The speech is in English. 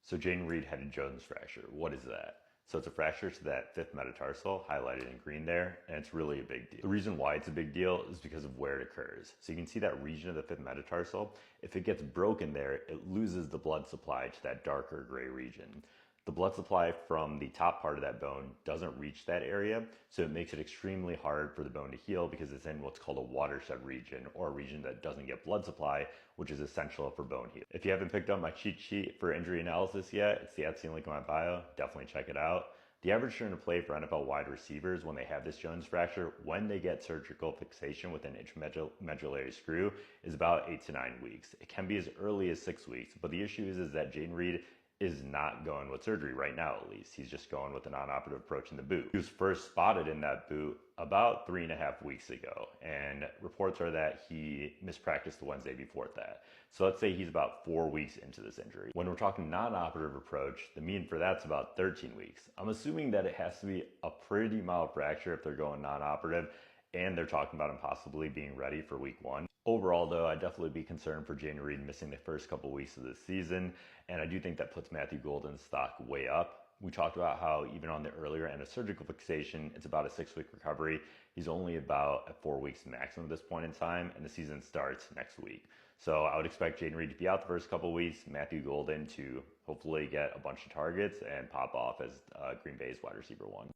So Jayden Reed had a Jones fracture. What is that? So it's a fracture to that fifth metatarsal, highlighted in green there, and it's really a big deal. The reason why it's a big deal is because of where it occurs. So you can see that region of the fifth metatarsal. If it gets broken there, it loses the blood supply to that darker gray region. The blood supply from the top part of that bone doesn't reach that area, so it makes it extremely hard for the bone to heal because it's in what's called a watershed region, or a region that doesn't get blood supply, which is essential for bone healing. If you haven't picked up my cheat sheet for injury analysis yet, it's the Etsy link in my bio. Definitely check it out. The average turn of play for NFL wide receivers when they have this Jones fracture, when they get surgical fixation with an intramedullary screw, is about 8 to 9 weeks. It can be as early as 6 weeks, but the issue is that Jayden Reed is not going with surgery right now, at least. He's just going with a non-operative approach in the boot. He was first spotted in that boot about 3.5 weeks ago, and reports are that he mispracticed the Wednesday before that. So let's say he's about 4 weeks into this injury. When we're talking non-operative approach, the mean for that's about 13 weeks. I'm assuming that it has to be a pretty mild fracture if they're going non-operative, and they're talking about him possibly being ready for week 1. Overall, though, I'd definitely be concerned for Jayden Reed missing the first couple weeks of the season, and I do think that puts Matthew Golden's stock way up. We talked about how even on the earlier end of surgical fixation, it's about a 6-week recovery. He's only about at 4 weeks maximum at this point in time, and the season starts next week. So I would expect Jayden Reed to be out the first couple weeks, Matthew Golden to hopefully get a bunch of targets and pop off as Green Bay's wide receiver 1.